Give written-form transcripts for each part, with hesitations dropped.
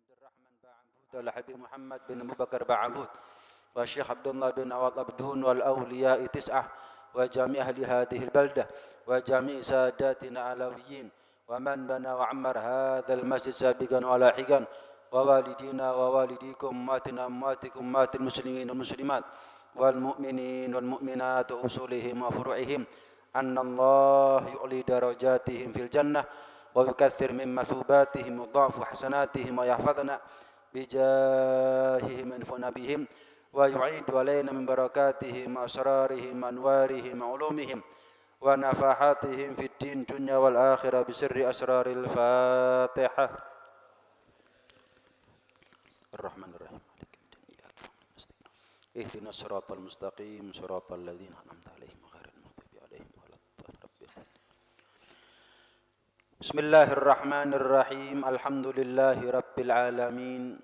عبد الرحمن بعبود والحبيب محمد بن أبو بكر بعبود والشيخ عبد الله بن عوض أبدون والأولياء 9 وجميع أهل هذه البلدة وجميع ساداتنا علويين ومن بنى وعمر هذا المسجد سابقا ولاحقا ووالدينا ووالديكم أماتنا أماتكم أمات المسلمين والمسلمات والمؤمنين والمؤمنات وأصولهم وفروعهم أن الله يعلي درجاتهم في الجنة ويكثر من مثوباتهم وضعف حسناتهم ويحفظنا بجاههم وينفعنا بهم ويعيد علينا من بركاتهم وأسرارهم وأنوارهم وعلومهم ونفحاتهم في الدين الدنيا والآخرة بسر أسرار الفاتحة. الرحمن الرحيم مالك يوم الدين إياك نعبد وإياك نستعين اهدنا الصراط المستقيم صراط الذين أنعمت عليهم غير المغضوب عليهم ولا الضالين. بسم الله الرحمن الرحيم الحمد لله رب العالمين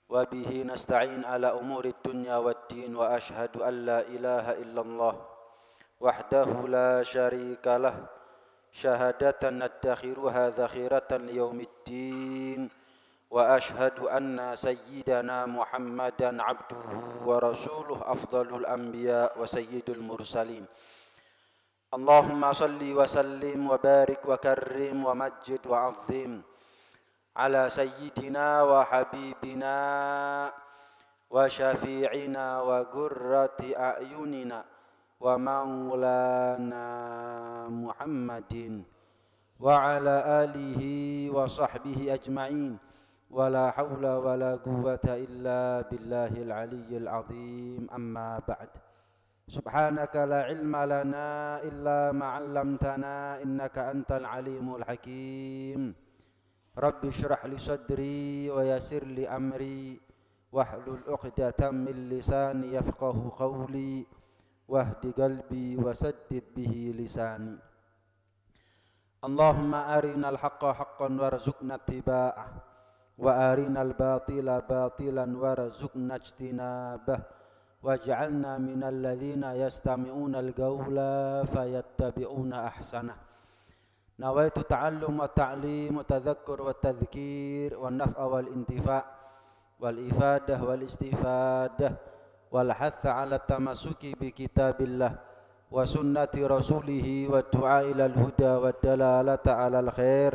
وبه نستعين على أمور الدنيا والدين وأشهد أن لا إله إلا الله وحده لا شريك له شهادة ندخرها ذخيرة ليوم الدين وأشهد أن سيدنا محمدا عبده ورسوله أفضل الأنبياء وسيد المرسلين اللهم صل وسلم وبارك وكرم ومجد وعظم على سيدنا وحبيبنا وشفيعنا وقرة أعيننا ومولانا محمد وعلى آله وصحبه أجمعين ولا حول ولا قوة إلا بالله العلي العظيم أما بعد سبحانك لا علم لنا إلا ما علمتنا إنك أنت العليم الحكيم رب اشرح لي صدري ويسر لي أمري واحلل عقدة من لساني يفقه قولي واهد قلبي وسدد به لساني اللهم أرنا الحق حقا وارزقنا اتباعه وأرنا الباطل باطلا وارزقنا اجتنابه واجعلنا من الذين يستمعون القول فيتبعون أحسنه نويت التعلم والتعليم والتذكر والتذكير والنفع والانتفاع والإفادة والاستفادة والحث على التمسك بكتاب الله وسنة رسوله والدعاء إلى الهدى والدلالة على الخير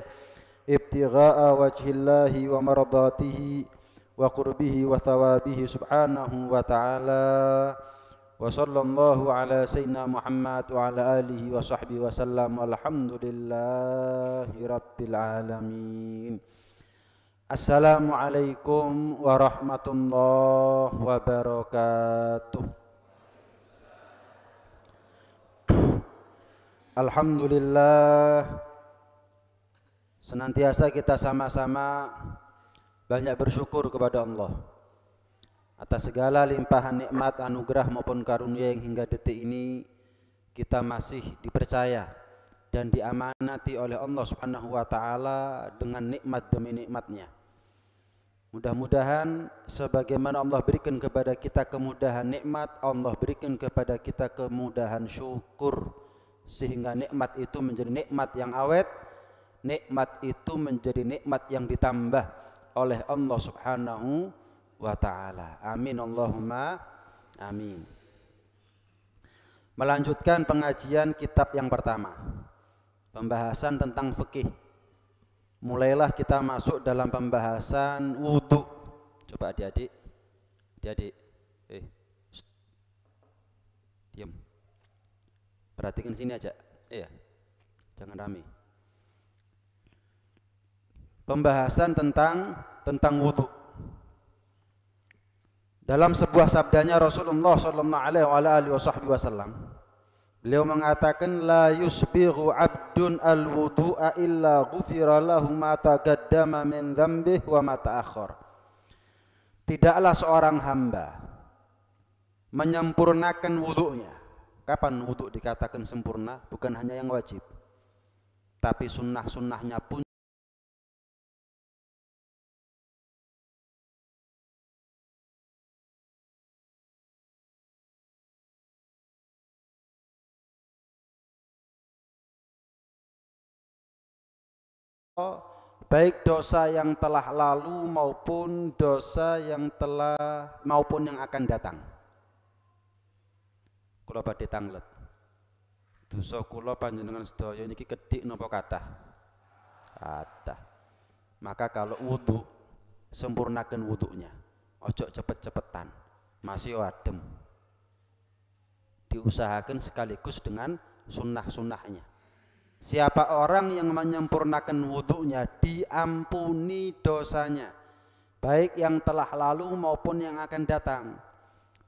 ابتغاء وجه الله ومرضاته وقربه وثوابه سبحانه وتعالى وصلى الله على سيدنا محمد وعلى آله وصحبه وسلم والحمد لله رب العالمين. Assalamualaikum warahmatullahi wabarakatuh. Alhamdulillah, senantiasa kita sama-sama banyak bersyukur kepada Allah atas segala limpahan nikmat, anugerah maupun karunia yang hingga detik ini kita masih dipercaya dan diamanati oleh Allah Subhanahu wa taala dengan nikmat demi nikmatnya. Mudah-mudahan sebagaimana Allah berikan kepada kita kemudahan nikmat, Allah berikan kepada kita kemudahan syukur sehingga nikmat itu menjadi nikmat yang awet, nikmat itu menjadi nikmat yang ditambah oleh Allah Subhanahu wa ta'ala. Amin Allahumma amin. Melanjutkan pengajian kitab yang pertama, pembahasan tentang fikih. Mulailah kita masuk dalam pembahasan wudu. Coba adik-adik, diam. Perhatikan sini aja, iya, jangan rame. Pembahasan tentang wudu. Dalam sebuah sabdanya Rasulullah sallallahu alaihi wasallam, beliau mengatakan la yusbighu 'abdun al-wudu'a illa ghufira lahu ma taqaddama min dzambihi wa ma ta'akhkhar. Tidaklah seorang hamba menyempurnakan wudunya. Kapan wudu dikatakan sempurna? Bukan hanya yang wajib, tapi sunnah-sunnahnya pun baik dosa yang telah lalu maupun maupun yang akan datang. Kula badhe tanglet. Dosa kula panjenengan sedaya niki kedhik napa kathah? Kathah. Maka kalau wudu, sempurnakan wudunya. Ojo cepet-cepetan. Masih adem. Diusahakan sekaligus dengan sunnah-sunnahnya. Siapa orang yang menyempurnakan wudunya, diampuni dosanya, baik yang telah lalu maupun yang akan datang.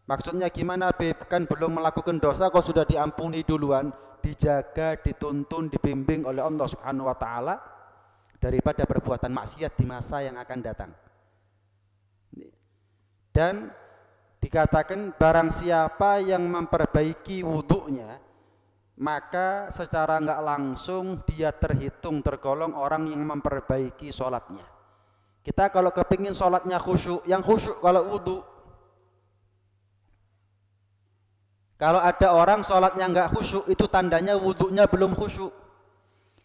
Maksudnya gimana, Beb? Kan belum melakukan dosa kok sudah diampuni duluan. Dijaga, dituntun, dibimbing oleh Allah Subhanahu wa taala daripada perbuatan maksiat di masa yang akan datang. Dan dikatakan barang siapa yang memperbaiki wudunya, maka secara enggak langsung dia tergolong orang yang memperbaiki sholatnya. Kita kalau kepingin sholatnya khusyuk, yang khusyuk kalau wudu. Kalau ada orang sholatnya enggak khusyuk, itu tandanya wudunya belum khusyuk.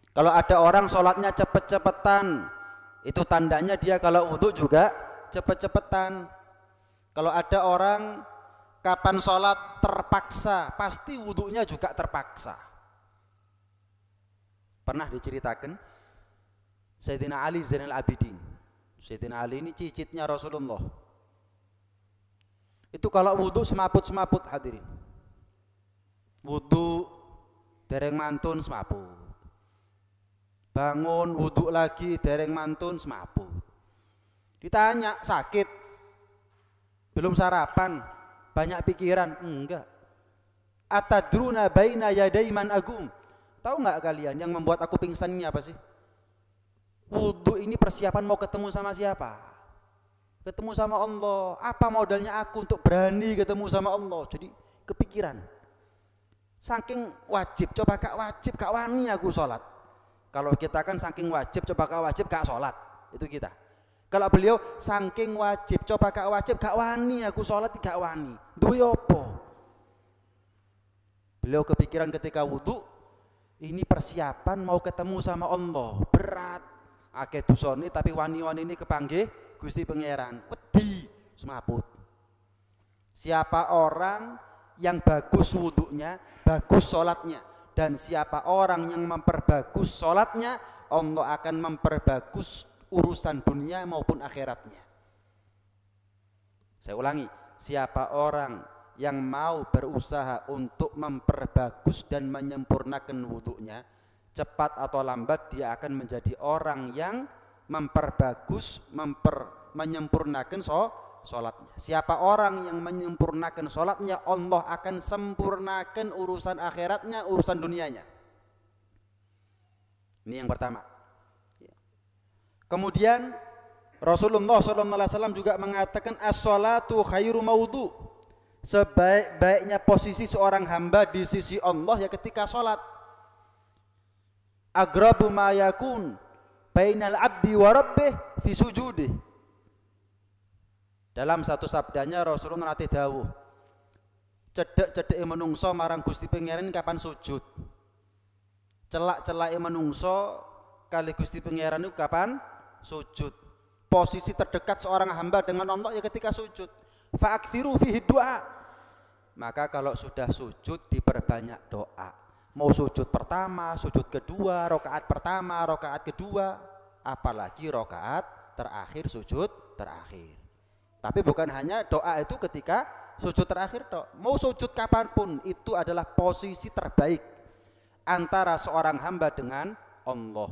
Kalau ada orang sholatnya cepet-cepetan, itu tandanya dia kalau wudu juga cepet-cepetan. Kalau ada orang kapan sholat terpaksa, pasti wudunya juga terpaksa. Pernah diceritakan Sayyidina Ali Zainal Abidin. Sayyidina Ali ini cicitnya Rasulullah. Itu kalau wudu semaput-semaput, hadirin. Wudu dereng mantun semaput. Bangun wudu lagi dereng mantun semaput. Ditanya sakit, belum sarapan, banyak pikiran, enggak. Atadruna baina yaday man agum. Tahu enggak kalian yang membuat aku pingsan ini apa sih? Wudu ini persiapan mau ketemu sama siapa? Ketemu sama Allah. Apa modalnya aku untuk berani ketemu sama Allah? Jadi kepikiran. Saking wajib, coba gak wajib, gak wani aku sholat. Kalau kita kan saking wajib, coba gak wajib, gak sholat. Itu kita. Kalau beliau saking wajib, coba gak wajib, gak wani aku sholat, gak wani. Duwe apa? Beliau kepikiran ketika wudu, ini persiapan mau ketemu sama Allah. Berat. Akeh dosane tapi wani-wani ini kepanggih Gusti Pangeran. Wedi semaput. Siapa orang yang bagus wudunya, bagus sholatnya, dan siapa orang yang memperbagus sholatnya, Allah akan memperbagus urusan dunia maupun akhiratnya. Saya ulangi, siapa orang yang mau berusaha untuk memperbagus dan menyempurnakan wudunya, cepat atau lambat dia akan menjadi orang yang memperbagus, menyempurnakan sholatnya. Siapa orang yang menyempurnakan sholatnya, Allah akan sempurnakan urusan akhiratnya, urusan dunianya. Ini yang pertama. Kemudian Rasulullah SAW juga mengatakan as-sholatu khairu mawdu. Sebaik-baiknya posisi seorang hamba di sisi Allah ya ketika sholat. Agrabu ma yakun bainal abdi wa rabbih fi sujudih. Dalam satu sabdanya Rasulullah nanti dawuh, cedek-cedeke menungso marang Gusti Pangeran kapan sujud. Celak-celake menungso kali Gusti Pangeran itu kapan sujud. Posisi terdekat seorang hamba dengan Allah ya ketika sujud. Fa'aktsiru fihi du'a. Maka kalau sudah sujud diperbanyak doa. Mau sujud pertama, sujud kedua, rakaat pertama, rakaat kedua, apalagi rakaat terakhir, sujud terakhir. Tapi bukan hanya doa itu ketika sujud terakhir toh. Mau sujud kapanpun itu adalah posisi terbaik antara seorang hamba dengan Allah.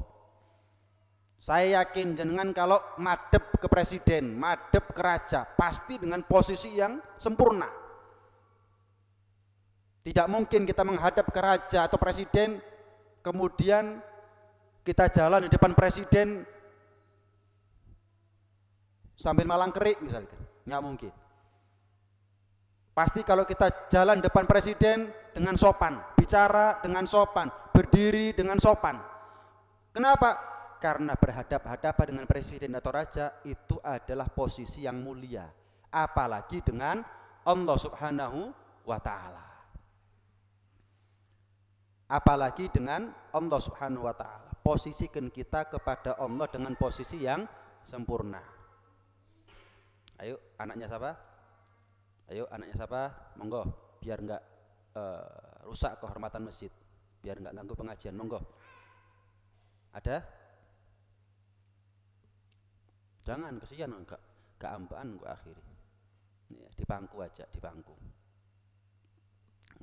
Saya yakin jenengan kalau madep ke presiden, madep ke raja, pasti dengan posisi yang sempurna. Tidak mungkin kita menghadap ke raja atau presiden, kemudian kita jalan di depan presiden sambil malang kerik misalkan, nggak mungkin. Pasti kalau kita jalan depan presiden dengan sopan, bicara dengan sopan, berdiri dengan sopan. Kenapa? Karena berhadapan-hadapan dengan presiden atau raja itu adalah posisi yang mulia, apalagi dengan Allah Subhanahu wa taala. Apalagi dengan Allah Subhanahu wa taala. posisikan kita kepada Allah dengan posisi yang sempurna. Ayo anaknya siapa? Ayo anaknya siapa? Monggo, biar enggak rusak kehormatan masjid, biar enggak ganggu pengajian. Monggo. Ada? Jangan, kesian enggak ambaan gua akhiri. Ya, di bangku aja, di bangku.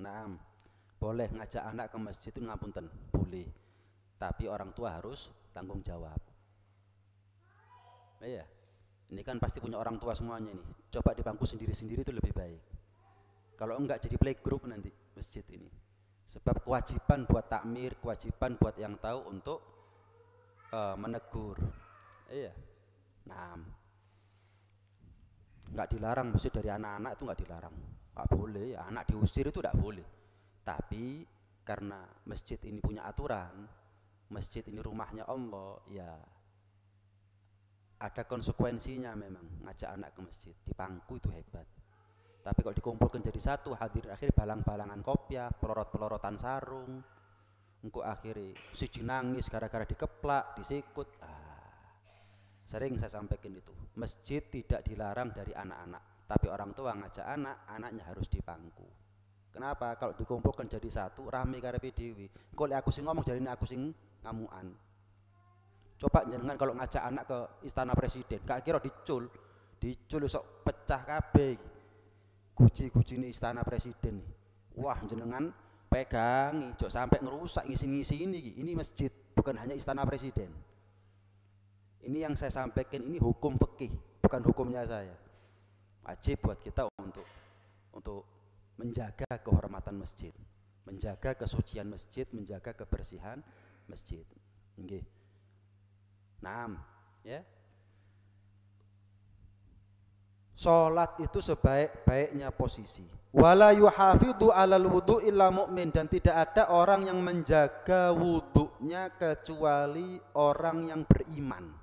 Nah, boleh ngajak anak ke masjid itu ngapunten, boleh. Tapi orang tua harus tanggung jawab. Iya. Ini kan pasti punya orang tua semuanya nih. Coba di bangku sendiri-sendiri itu lebih baik. Kalau enggak jadi playgroup nanti masjid ini. Sebab kewajiban buat takmir, kewajiban buat yang tahu untuk menegur. Iya. Nah, enggak dilarang masjid dari anak-anak itu enggak dilarang. Enggak boleh, ya, anak diusir itu enggak boleh. Tapi karena masjid ini punya aturan, masjid ini rumahnya Allah, ya ada konsekuensinya memang ngajak anak ke masjid. Di bangku itu hebat. Tapi kalau dikumpulkan jadi satu, hadirin akhir balang-balangan kopiah, pelorot-pelorotan sarung, engko akhirnya siji nangis gara-gara dikeplak, disikut. Sering saya sampaikan itu. Masjid tidak dilarang dari anak-anak, tapi orang tua ngajak anak, anaknya harus di bangku. Kenapa? Kalau dikumpulkan jadi satu, rame karepe dhewe. Engko lek aku sing ngomong jarine aku sing ngamukan. Coba jenengan kalau ngajak anak ke istana presiden, gak kira dicul sok pecah kabeh. Guji-gujine istana presiden nih. Wah, jenengan pegangi, jok sampai ngerusak ngisi-ngisi ini. Ini masjid, bukan hanya istana presiden. Ini yang saya sampaikan ini hukum fikih, bukan hukumnya saya. Wajib buat kita untuk menjaga kehormatan masjid, menjaga kesucian masjid, menjaga kebersihan masjid. Nggih. Naam, ya. Salat itu sebaik-baiknya posisi. Wala yuhafidhu 'alal wudu' illa mu'min, dan tidak ada orang yang menjaga wudunya kecuali orang yang beriman.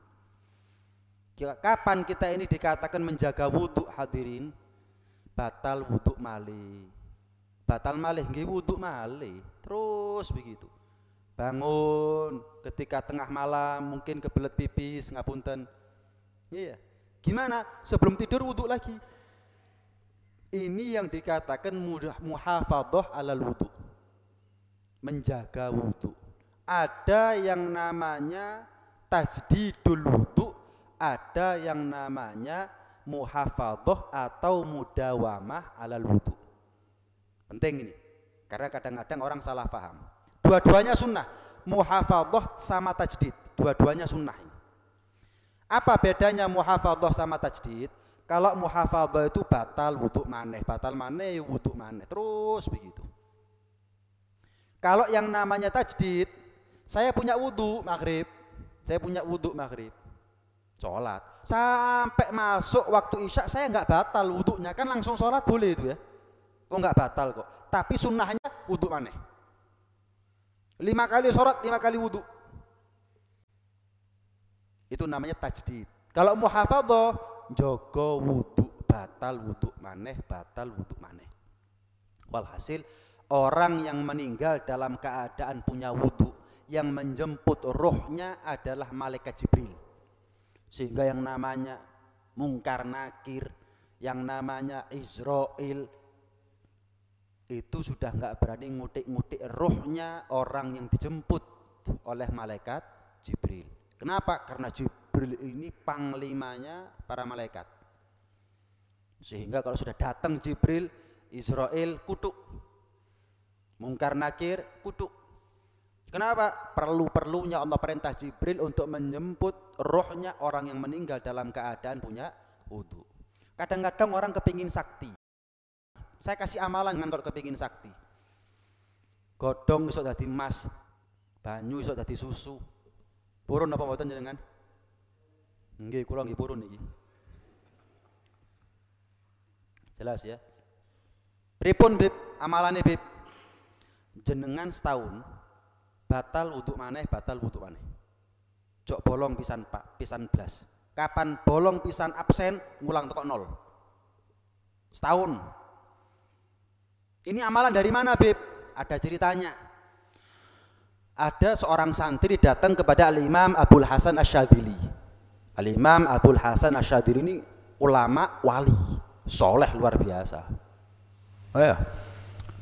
Kapan kita ini dikatakan menjaga wudu, hadirin? Batal wudu malih. Batal malih nggih wudu malih. Terus begitu. Bangun ketika tengah malam mungkin kebelet pipis, ngapunten. Iya. Gimana? Sebelum tidur wudu lagi. Ini yang dikatakan muhafadzah 'alal wudu. Menjaga wudu. Ada yang namanya tajdidul wudu, ada yang namanya muhafadzah atau mudawamah 'alal wudu. Penting ini. Karena kadang-kadang orang salah paham. Dua-duanya sunnah, muhafadzah sama tajdid, dua-duanya sunnah. Apa bedanya muhafadzah sama tajdid? Kalau muhafadzah itu batal wudu maneh, ya wudu maneh, terus begitu. Kalau yang namanya tajdid, saya punya wudu maghrib, sholat, sampai masuk waktu isya saya nggak batal wudunya, kan langsung sholat boleh itu ya? Oh nggak batal kok, tapi sunnahnya wudu maneh. 5 kali sholat, 5 kali wudu. Itu namanya tajdid. Kalau muhafadzah, jogo wudu, batal wudu maneh. Walhasil, orang yang meninggal dalam keadaan punya wudu, yang menjemput ruhnya adalah malaikat Jibril. Sehingga yang namanya Mungkar Nakir, yang namanya Israil, itu sudah nggak berani ngutik-ngutik ruhnya orang yang dijemput oleh malaikat Jibril. Kenapa? Karena Jibril ini panglimanya para malaikat. Sehingga kalau sudah datang Jibril, Israil kutuk, Mungkar Nakir kutuk. Kenapa? Perlu-perlunya Allah perintah Jibril untuk menjemput rohnya orang yang meninggal dalam keadaan punya wudu. Kadang-kadang orang kepingin sakti. Saya kasih amalan kalau kepingin sakti. Godhong iso dadi emas, banyu iso dadi susu. Purun apa mboten jenengan? Nggih, kula nggih purun iki. Jelas ya? Pripun Bib amalane Bib? Jenengan setahun batal wudu maneh. Jok bolong pisan Pak, pisan blas. Kapan bolong pisan absen ngulang teko 0. Setahun. Ini amalan dari mana Bib? Ada ceritanya. ada seorang santri datang kepada Al-Imam Abul Hasan Asy-Syadzili. Al-Imam Abul Hasan Asy-Syadzili ini ulama wali, soleh luar biasa. Oh ya,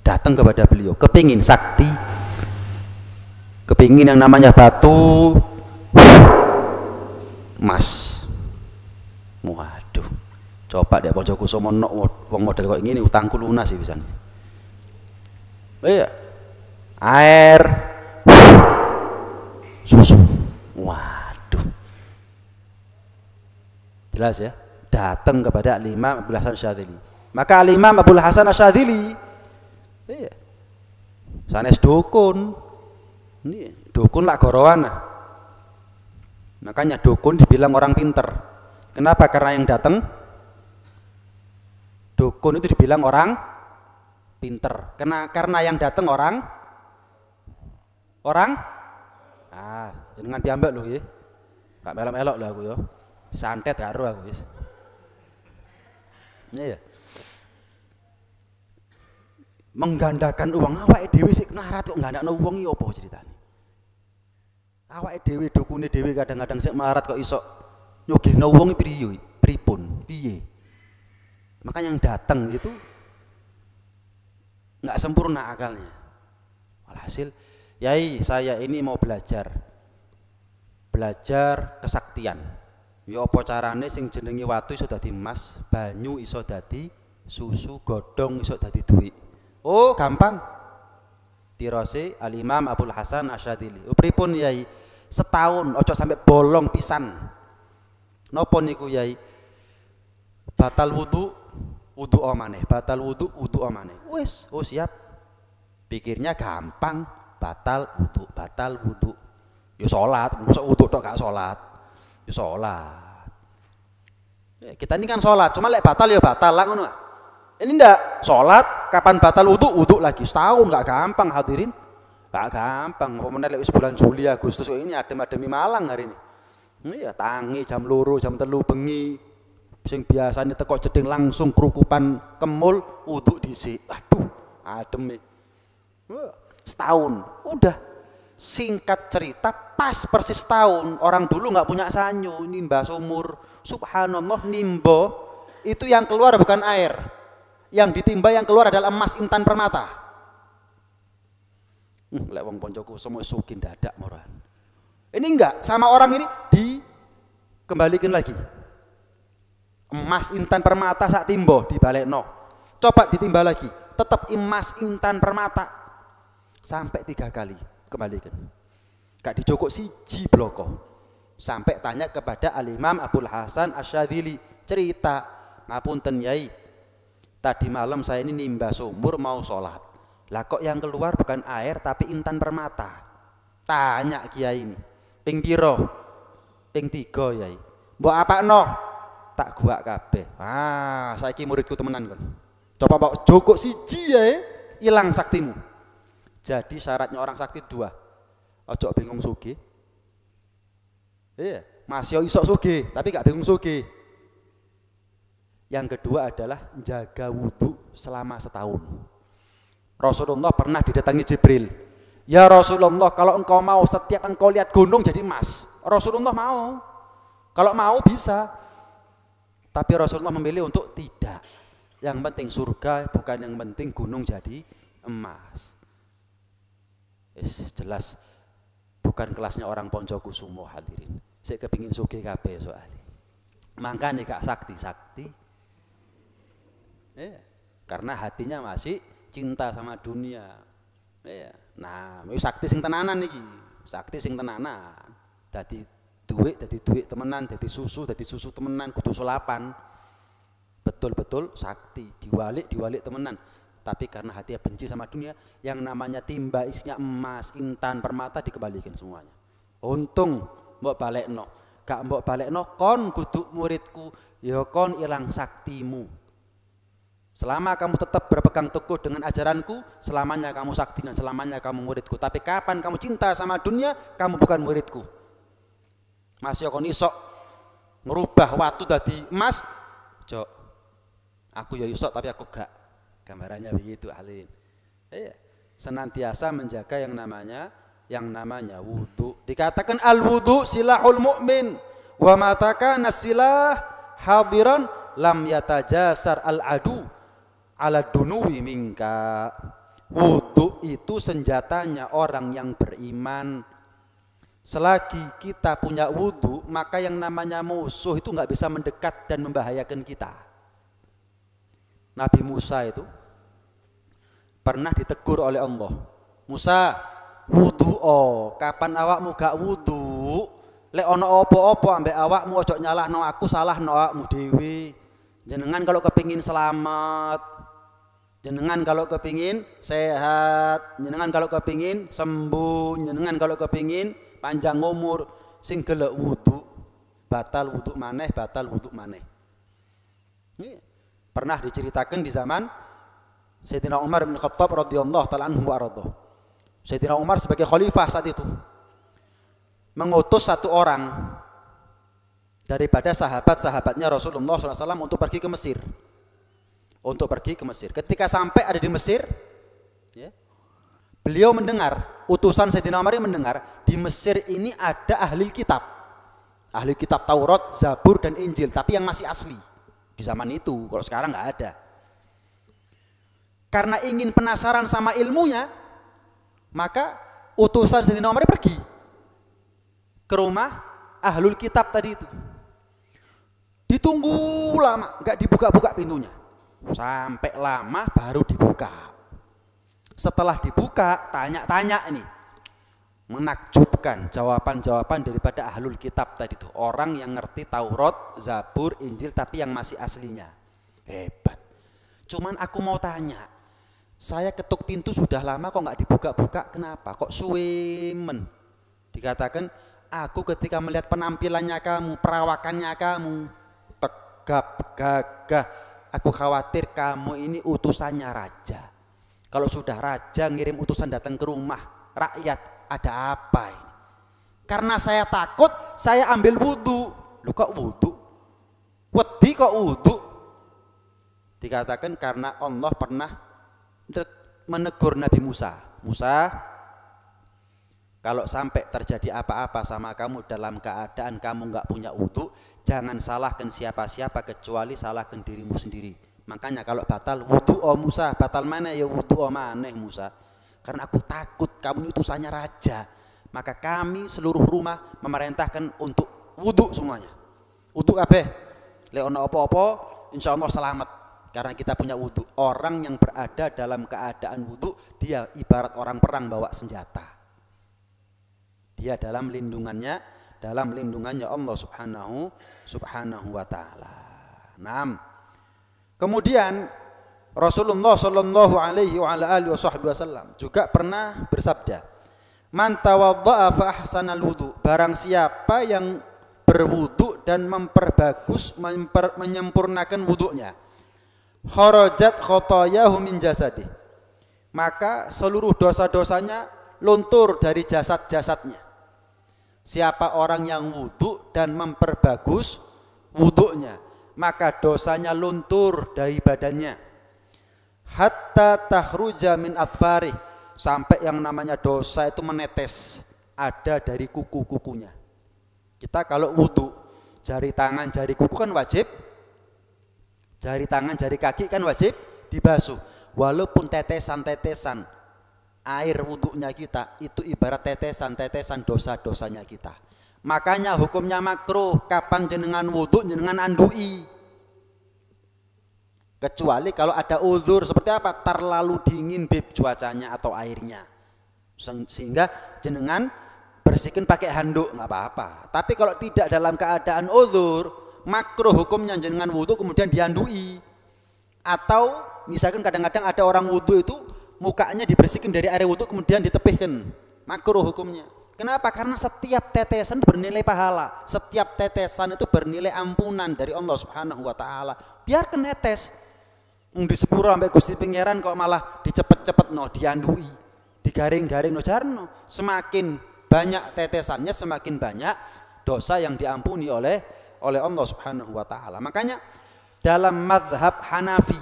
datang kepada beliau, kepingin sakti, kepingin yang namanya batu emas. Waduh, coba deh Ponco Kusumo wong model kok ngene utangku lunas sih bisa. Iya, air, susu. Waduh, jelas ya. Datang kepada Al-Imam Abul Hasan Asy-Syadzili. Maka Al-Imam Abul Hasan Asy-Syadzili, iya, sanes dukun, ini dukun lak gorowana. Makanya dukun dibilang orang pinter. Kenapa? Karena yang datang dukun itu dibilang orang pinter. Karena yang datang orang jenengan piambak lho nggih. Gak melok-melok lho aku ya. Santet karo aku wis. Iya. Menggandakan uang awake dhewe sik melarat kok gandakno uang iki apa ceritane? Awake dhewe dukune dhewe kadang-kadang sik melarat kok iso nyogehno uang iki pripun? Piye? Makanya yang datang itu nggak sempurna akalnya. Walhasil, yai saya ini mau belajar kesaktian. Ya apa carane sing jenenge watu iso dadi emas, banyu iso dadi susu, godhong iso dadi duit. Oh, gampang. Tirose Al-Imam Abul Hasan Asy-Syadzili. Pripun yai? Setahun ojo sampai bolong pisan. Napa niku yai? Batal wudu maneh, batal wudu maneh. Wis, oh siap. Pikirnya gampang, batal wudu. Ya salat, mosok wudu tok gak salat. Ya salat. Ya, kita ini kan salat, cuma lek batal ya batal lah ngono. Ini ndak salat, kapan batal wudu lagi. Setahun gak gampang hadirin. Gak gampang. Apa meneh lek wis bulan Juli Agustus ini adem-ademi Malang hari ini. Iya, tangi jam 2, jam 3 bengi. Sing biasanya teko jeding langsung kerukupan kemul wudu dhisik. Aduh, adem. Setahun. Udah. Singkat cerita pas persis tahun. Orang dulu nggak punya sanyo, nimba sumur. Subhanallah, nimba itu yang keluar bukan air. Yang ditimba yang keluar adalah emas intan permata. Lek wong poncoku semua sukin dadak moran. Ini enggak, sama orang ini dikembalikan lagi. Emas intan permata sak timbo dibalekno. Coba ditimba lagi, tetap emas intan permata. Sampai 3 kali kembalikan. Gak dijokok siji bloko. Sampai tanya kepada Al-Imam Abul Hasan Asy-Syadzili, cerita, ngapunten yai, tadi malam saya ini nimba sumur mau sholat. Lah kok yang keluar bukan air tapi intan permata. Tanya kiai ini, ping piro? Ping 3 yai. Mbok apakno? Tak gua kabeh. Saiki muridku temenan kon. Coba bawa jokok siji ya, ilang saktimu. Jadi syaratnya orang sakti 2. Ojo bingung sugih. Iya, masih iso sugih, tapi gak bingung sugih. Yang kedua adalah jaga wudhu selama setahun. Rasulullah pernah didatangi Jibril. Ya Rasulullah, kalau engkau mau setiap engkau lihat gunung jadi emas. Rasulullah mau. Kalau mau bisa. Tapi Rasulullah memilih untuk tidak. Yang penting surga, bukan yang penting gunung jadi emas. Jelas bukan kelasnya orang Poncokusumo hadirin. Saya kepingin sugih kabeh soalnya. Makanya gak sakti. Karena hatinya masih cinta sama dunia. Nah, sakti sing tenanan iki. Sakti sing tenanan. Dadi duit temenan, dadi susu temenan, kudu sulapan. Betul-betul sakti, diwalik temenan. Tapi karena hatinya benci sama dunia, yang namanya timba isinya emas, intan, permata dikembalikan semuanya. Untung mbok balekno. Gak mbok balekno kon kudu muridku, ya kon ilang saktimu. Selama kamu tetap berpegang teguh dengan ajaranku, selamanya kamu sakti dan selamanya kamu muridku. Tapi kapan kamu cinta sama dunia, kamu bukan muridku. Masih kon iso ngerubah watu dadi emas, Jok. Aku ya iso tapi aku gak. Gambarannya begitu alin. Senantiasa menjaga yang namanya yang namanya wudu. Dikatakan al-wudu silahul mu'min wa mata kana silah hadiran lam yatajasar al-adu ala dunuwi minka. Wudu itu senjatanya orang yang beriman. Selagi kita punya wudu, maka yang namanya musuh itu nggak bisa mendekat dan membahayakan kita. Nabi Musa itu pernah ditegur oleh Allah. Musa, wudu kapan awakmu gak wudu? Lek ono opo-opo ambek awakmu ojo nyalahno aku, salahno awakmu dhewe. Jenengan kalau kepingin selamat, jenengan kalau kepingin sehat, jenengan kalau kepingin sembuh, jenengan kalau kepingin panjang umur, sing gelek wudu, batal wudu maneh, batal wudu maneh. Ini pernah diceritakan di zaman Sayyidina Umar bin Khattab radhiyallahu ta'ala anhu wa radha. Sayyidina Umar sebagai khalifah saat itu mengutus satu orang daripada sahabat-sahabatnya Rasulullah SAW untuk pergi ke Mesir. Ketika sampai ada di Mesir, ya, beliau mendengar, utusan Sayyidina Umar mendengar di Mesir ini ada ahli kitab Taurat, Zabur dan Injil, tapi yang masih asli di zaman itu. Kalau sekarang nggak ada. Karena ingin penasaran sama ilmunya, maka utusan Sayyidina Umar pergi ke rumah ahlul kitab tadi itu. Ditunggu lama, nggak dibuka-buka pintunya. Sampai lama baru dibuka. Setelah dibuka, tanya-tanya ini. Menakjubkan jawaban-jawaban daripada ahlul kitab tadi itu. Orang yang ngerti Taurat, Zabur, Injil tapi yang masih aslinya. Hebat. Cuman aku mau tanya, saya ketuk pintu sudah lama kok nggak dibuka-buka, kenapa? Kok suwemen? Dikatakan, aku ketika melihat penampilannya kamu, perawakannya kamu, tegap, gagah, aku khawatir kamu ini utusannya raja. Kalau sudah raja ngirim utusan datang ke rumah rakyat, ada apa ini? Karena saya takut, saya ambil wudu. Lu kok wudu? Wedi kok wudu? Dikatakan karena Allah pernah menegur Nabi Musa. Musa, kalau sampai terjadi apa-apa sama kamu dalam keadaan kamu nggak punya wudu, jangan salahkan siapa-siapa kecuali salahkan dirimu sendiri. Makanya kalau batal wudu Musa, batal mana ya wudu maneh Musa. Karena aku takut kamu utusannya raja. Maka kami seluruh rumah memerintahkan untuk wudu semuanya. Wudu kabeh. Lek ono apa-apa insyaallah selamat. Karena kita punya wudu. Orang yang berada dalam keadaan wudu, dia ibarat orang perang bawa senjata. Dia dalam lindungannya Allah subhanahu wa ta'ala. Kemudian Rasulullah sallallahu alaihi wa ala alihi wasallam juga pernah bersabda, "Man tawadda'a fa ahsanal wudu." Barang siapa yang berwudu dan memperbagus, menyempurnakan wudunya, kharajat khotoyahu min jasadih. Maka seluruh dosa-dosanya luntur dari jasad-jasadnya. Siapa orang yang wudu dan memperbagus wudunya, maka dosanya luntur dari badannya. Hatta takhruja min atfari, sampai yang namanya dosa itu menetes ada dari kuku-kukunya. Kita kalau wudu, jari tangan, jari kuku kan wajib, jari tangan, jari kaki kan wajib dibasuh. Walaupun tetesan-tetesan air wudunya kita itu ibarat tetesan-tetesan dosa-dosanya kita. Makanya hukumnya makruh kapan jenengan wudu jenengan andui. Kecuali kalau ada uzur seperti apa? Terlalu dingin cuacanya atau airnya. Sehingga jenengan bersihkan pakai handuk nggak apa-apa. Tapi kalau tidak dalam keadaan uzur, makruh hukumnya jenengan wudu kemudian diandui. Atau misalkan kadang-kadang ada orang wudu itu mukanya dibersihkan dari air wudu kemudian ditepihkan. Makruh hukumnya. Kenapa? Karena setiap tetesan bernilai pahala. Setiap tetesan itu bernilai ampunan dari Allah Subhanahu wa taala. Biarkan netes. Di sepuro sampai Gusti Pangeran kok malah dicepet-cepet diandui, digaring-garing jarno. Semakin banyak tetesannya, semakin banyak dosa yang diampuni oleh Allah Subhanahu wa taala. Makanya dalam mazhab Hanafi,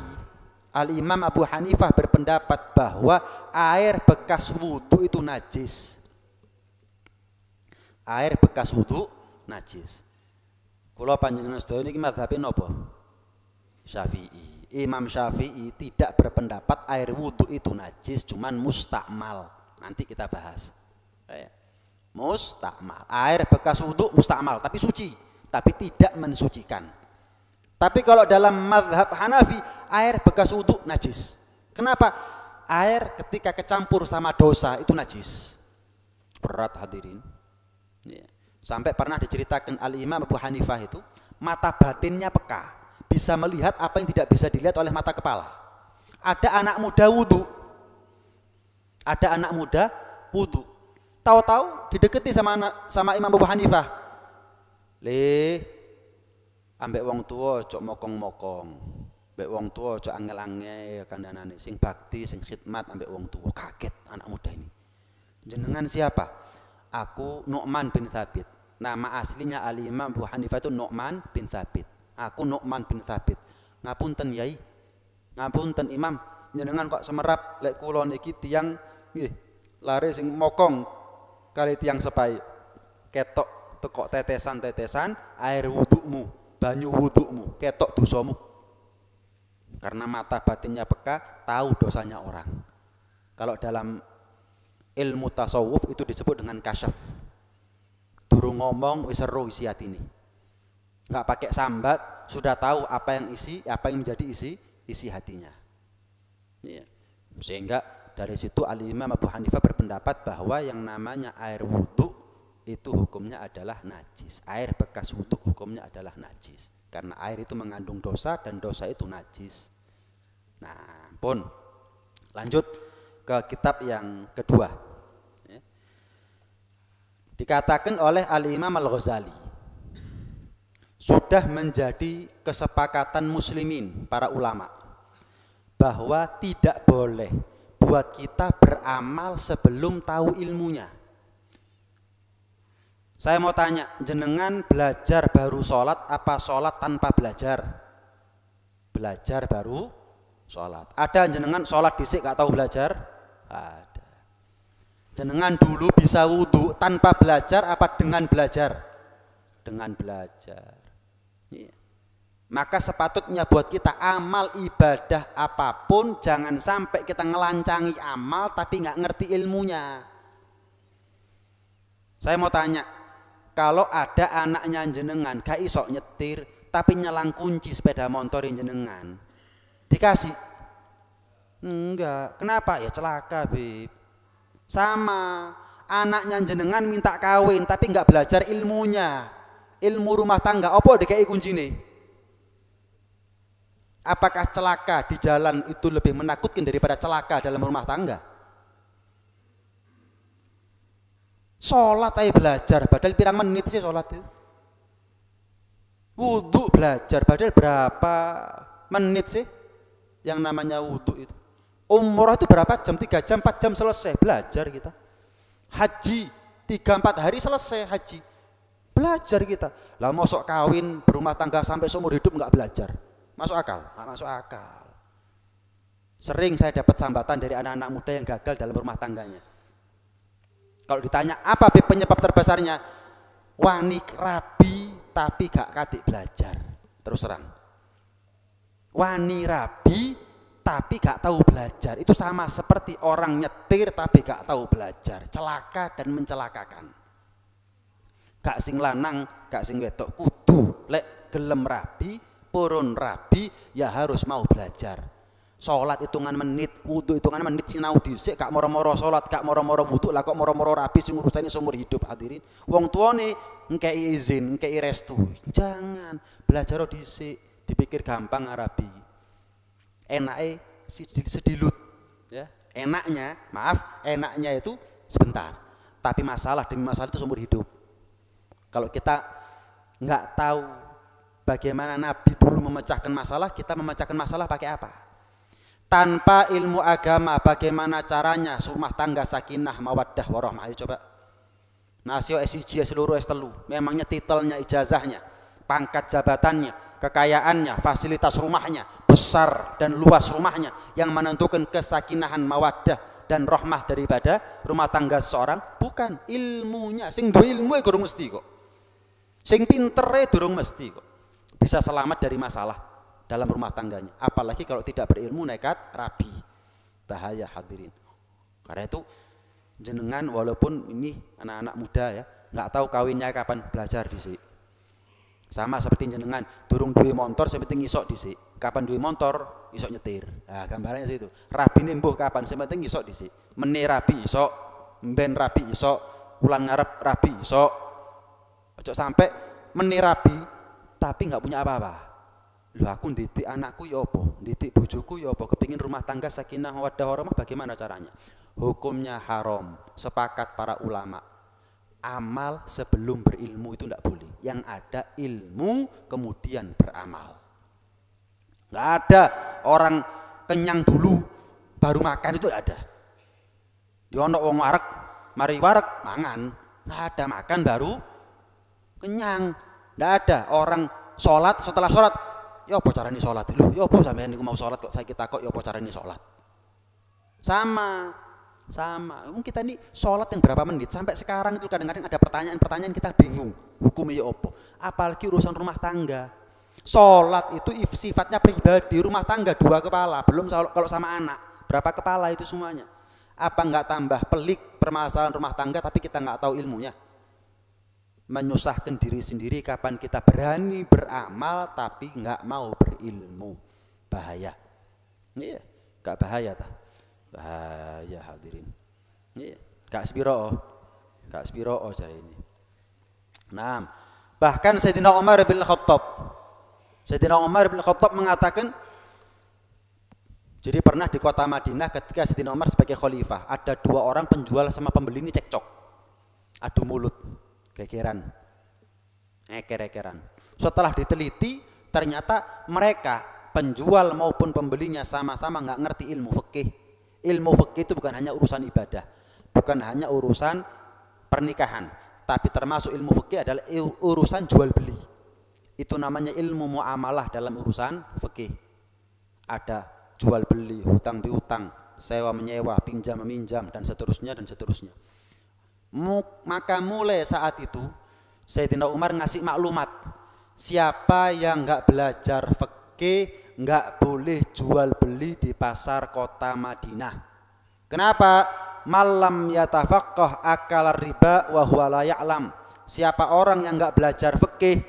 Al-Imam Abu Hanifah berpendapat bahwa air bekas wudu itu najis. Air bekas wudu najis. Kula panjenengan sedaya niki mazhabe napa? Syafi'i. Imam Syafi'i tidak berpendapat air wudu itu najis, cuman mustakmal. Nanti kita bahas. Mustakmal. Air bekas wudu mustakmal, tapi suci, tapi tidak mensucikan. Tapi kalau dalam mazhab Hanafi, air bekas wudu najis. Kenapa? Air ketika kecampur sama dosa itu najis. Berat hadirin. Sampai pernah diceritakan Al-Imam Abu Hanifah itu mata batinnya peka, bisa melihat apa yang tidak bisa dilihat oleh mata kepala. Ada anak muda wudu, tahu-tahu dideketi sama Imam Abu Hanifah. Ambek wong tua cok mokong-mokong, ambek wong tua cok angel-angel kandhanane, sing bakti, sing khidmat ambek wong tua. Kaget anak muda ini. Jenengan siapa? Aku Nu'man bin Thabit. Nama aslinya Al-Imam Abu Hanifah itu Nu'man bin Thabit. Aku Nu'man bin Thabit. Ngapunten Yai, ngapunten Imam, jenengan kok semerap lek kula niki tiyang nggih lare sing mokong kali tiyang sepai. Ketok tekok tetesan-tetesan air wudumu, banyu wudumu, ketok dosamu. Karena mata batinnya peka, tahu dosanya orang. Kalau dalam ilmu tasawuf itu disebut dengan kasyaf. Durung ngomong wis ero isi atine. Enggak pakai sambat, sudah tahu apa yang menjadi isi hatinya. Ya. Sehingga dari situ Al-Imam Abu Hanifah berpendapat bahwa yang namanya air wudu itu hukumnya adalah najis. Air bekas wudu hukumnya adalah najis. Karena air itu mengandung dosa dan dosa itu najis. Nah, pun lanjut ke kitab yang kedua. Dikatakan oleh Al-Imam Al-Ghazali, sudah menjadi kesepakatan muslimin para ulama bahwa tidak boleh buat kita beramal sebelum tahu ilmunya. Saya mau tanya, jenengan belajar baru sholat apa sholat tanpa belajar? Belajar baru sholat. Ada jenengan sholat dhisik gak tahu belajar? Ada. Jenengan dulu bisa wudu tanpa belajar apa dengan belajar? Dengan belajar. Ya. Maka sepatutnya buat kita amal ibadah apapun jangan sampai kita ngelancangi amal tapi nggak ngerti ilmunya. Saya mau tanya, kalau ada anaknya jenengan gak iso nyetir tapi nyelang kunci sepeda motor jenengan, dikasih? Enggak. Kenapa? Ya celaka, Bib. Sama anaknya jenengan minta kawin tapi nggak belajar ilmunya, ilmu rumah tangga, apa dikai kuncine? Apakah celaka di jalan itu lebih menakutkan daripada celaka dalam rumah tangga? Sholat aja belajar, padahal pirang menit sih sholat itu. Wudhu belajar, padahal berapa menit sih yang namanya wudhu itu? Umroh itu berapa jam? 3 jam, 4 jam selesai, belajar kita. Haji 3-4 hari selesai haji, belajar kita. Lah mosok kawin berumah tangga sampai seumur hidup nggak belajar, masuk akal? Nggak masuk akal. Sering saya dapat sambatan dari anak-anak muda yang gagal dalam rumah tangganya. Kalau ditanya apa penyebab terbesarnya, wani rabi tapi gak kadik belajar. Terus terang, wani rabi tapi gak tahu belajar, itu sama seperti orang nyetir tapi gak tahu belajar, celaka dan mencelakakan. Gak sing lanang, gak sing wedok, kudu lek gelem rabi, purun rabi, ya harus mau belajar. Sholat hitungan menit, wudu hitungan menit, sinau dhisik, gak moro-moro sholat, gak moro-moro wudu, lah kok moro-moro rabi sing urusane seumur hidup. Hadirin, wong tuane ngkei izin, ngkei restu, jangan belajar dhisik, dipikir gampang rabi. Enaknya sedilut, ya. Enaknya itu sebentar, tapi masalah demi masalah itu seumur hidup. Kalau kita nggak tahu bagaimana Nabi dulu memecahkan masalah, kita memecahkan masalah pakai apa? Tanpa ilmu agama, bagaimana caranya rumah tangga sakinah mawaddah warahmah? Ayo coba. Nasio SIJ seluruh S3, memangnya titelnya, ijazahnya, pangkat jabatannya, kekayaannya, fasilitas rumahnya, besar dan luas rumahnya yang menentukan kesakinahan mawaddah dan rahmah daripada rumah tangga seseorang? Bukan, ilmunya. Sing duwe ilmu durung mesti kok. Sing pintere durung mesti kok bisa selamat dari masalah dalam rumah tangganya. Apalagi kalau tidak berilmu, nekat, rabi. Bahaya hadirin. Karena itu jenengan walaupun ini anak-anak muda ya, nggak tahu kawinnya kapan, belajar dhisik. Sama seperti jenengan durung duwe motor, sing penting isok dhisik. Kapan duwe motor, isok nyetir. Nah, gambarannya situ. Rabine mbuh kapan, sing penting isok dhisik. Meni rabi isok, mben rabi isok, ulan ngarep rabi isok. Ojo sampai meni rabi tapi nggak punya apa-apa. Loh, aku ndidik anakku ya apa? Ndidik bojoku ya apa? Kepingin rumah tangga sakinah mawaddah warahmah, bagaimana caranya? Hukumnya haram. Sepakat para ulama. Amal sebelum berilmu itu tidak boleh. Yang ada ilmu kemudian beramal. Nggak ada orang kenyang dulu baru makan, itu nggak ada. Di ono wong wareg, mari wareg mangan. Nggak ada, makan baru kenyang. Nggak ada orang sholat setelah sholat. Ya apa caranya sholat? Loh, ya apa sampean niku mau sholat kok saya kita kok ya apa caranya sholat? Sama. Mungkin kita ini sholat yang berapa menit sampai sekarang itu kadang-kadang ada pertanyaan kita bingung. Hukumnya ya apa? Apalagi urusan rumah tangga. Sholat itu sifatnya pribadi, rumah tangga 2 kepala, belum kalau sama anak berapa kepala itu semuanya. Apa nggak tambah pelik permasalahan rumah tangga tapi kita nggak tahu ilmunya? Menyusahkan diri sendiri kapan kita berani beramal tapi nggak mau berilmu. Bahaya. Iya, nggak bahaya tah? Bahaya hadirin. Iya, gak spiro cari ini. Nah, bahkan Sayyidina Umar bin Khattab mengatakan, jadi pernah di kota Madinah ketika Sayyidina Umar sebagai khalifah, ada 2 orang penjual sama pembeli ini cekcok, adu mulut, ekeran. Setelah diteliti, ternyata mereka penjual maupun pembelinya sama-sama nggak ngerti ilmu fikih. Ilmu fikih itu bukan hanya urusan ibadah, bukan hanya urusan pernikahan, tapi termasuk ilmu fikih adalah urusan jual beli. Itu namanya ilmu muamalah dalam urusan fikih. Ada jual beli, hutang piutang, sewa menyewa, pinjam meminjam, dan seterusnya. Maka mulai saat itu Sayyidina Umar ngasih maklumat, siapa yang nggak belajar fikih nggak boleh jual beli di pasar kota Madinah. Kenapa? Malam yatafaqqah akal riba wa huwa la ya'lam. Siapa orang yang nggak belajar fikih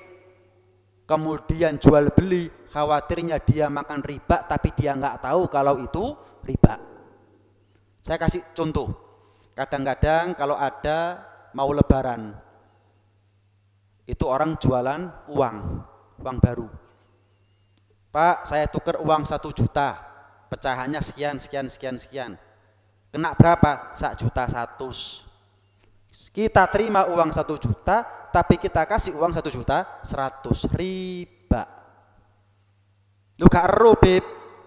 kemudian jual beli, khawatirnya dia makan riba tapi dia nggak tahu kalau itu riba. Saya kasih contoh. Kadang-kadang kalau ada mau lebaran, itu orang jualan uang baru. Pak, saya tukar uang 1 juta, pecahannya sekian. Kena berapa? 1,100,000. Kita terima uang 1 juta, tapi kita kasih uang 1,100,000, riba. Lu gak ero, Beb.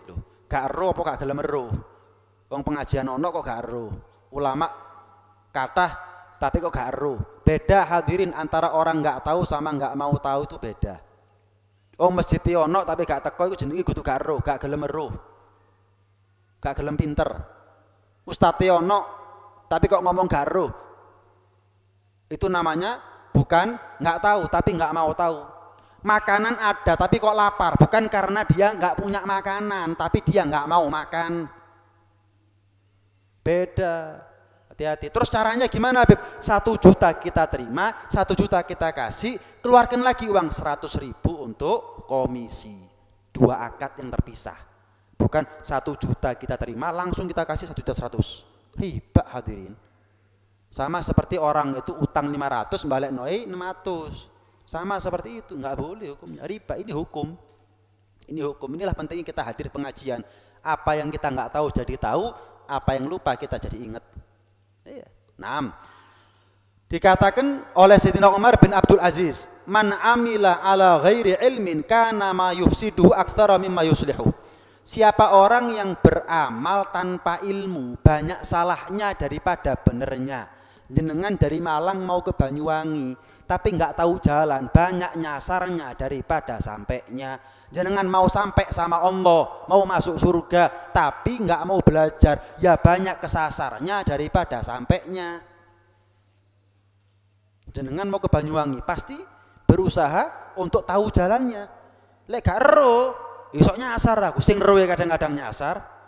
Lu gak ero apa gak gelem ero? Wong pengajian ono kok gak ero. Ulama kathah tapi kok gak ero. Beda hadirin antara orang nggak tahu sama nggak mau tahu itu beda. Oh, masjid ono tapi gak teko iku jenenge kudu gak ero, gak gelem ero. Gak gelem pinter. Ustaz ono tapi kok ngomong gak ero. Itu namanya bukan nggak tahu tapi nggak mau tahu. Makanan ada tapi kok lapar, bukan karena dia nggak punya makanan tapi dia nggak mau makan. Beda. Hati-hati. Terus caranya gimana, Beb? 1 juta kita terima, 1 juta kita kasih, keluarkan lagi uang 100.000 untuk komisi. 2 akad yang terpisah. Bukan 1 juta kita terima langsung kita kasih 1.100.000. Riba hadirin. Sama seperti orang itu utang 500 balik 600. Sama seperti itu, nggak boleh hukumnya. Riba ini hukum. Ini hukum. Inilah pentingnya kita hadir pengajian. Apa yang kita nggak tahu jadi tahu, apa yang lupa kita jadi ingat. Iya. 6. Dikatakan oleh Sayyidina Umar bin Abdul Aziz, man amila ala ghairi ilmin kana ma yufsiduhu aktsara mimma yuslihu. Siapa orang yang beramal tanpa ilmu banyak salahnya daripada benernya. Jenengan dari Malang mau ke Banyuwangi, tapi nggak tahu jalan, banyak nyasarnya daripada sampainya. Jenengan mau sampai sama Allah, mau masuk surga, tapi nggak mau belajar, ya banyak kesasarnya daripada sampainya. Jenengan mau ke Banyuwangi, pasti berusaha untuk tahu jalannya. Lek gak ero, isok nyasar aku, sing ero kadang-kadang nyasar.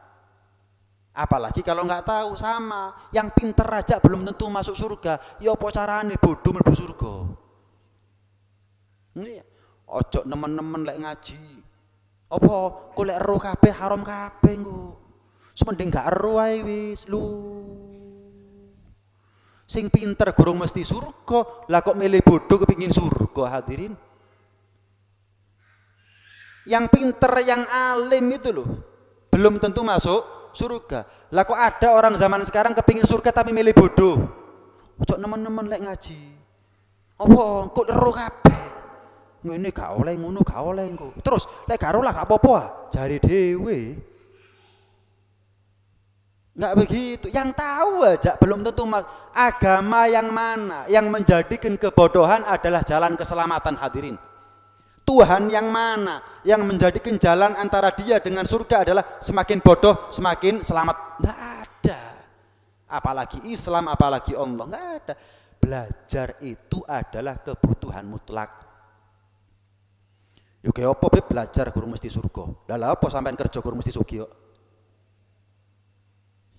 Apalagi kalau nggak tahu, sama yang pinter aja belum tentu masuk surga. Ya apa carane bodoh mlebu surga? Ini ojo nemen-nemen lek ngaji. Apa kok lek ero kabeh haram kabeh engko. Semending gak ero ae wis lu. Sing pinter gurung mesti surga, lah kok milih bodoh kepingin surga hadirin. Yang pinter, yang alim itu loh belum tentu masuk surga. Lah kok ada orang zaman sekarang kepingin surga tapi milih bodoh. Cok nemen-nemen lek ngaji. Apa kok ero kabeh. Ngene gak oleh, ngono gak oleh engko. Terus lek gak ero lah gak apa-apa, jari dhewe. Enggak begitu. Yang tahu aja belum tentu agama yang mana yang menjadikan kebodohan adalah jalan keselamatan hadirin. Tuhan yang mana yang menjadikan jalan antara dia dengan surga adalah semakin bodoh semakin selamat? Nggak ada. Apalagi Islam, apalagi Allah, nggak ada. Belajar itu adalah kebutuhan mutlak. Yuk apa belajar guru mesti surga. Lah apa sampean kerja guru mesti sugih kok.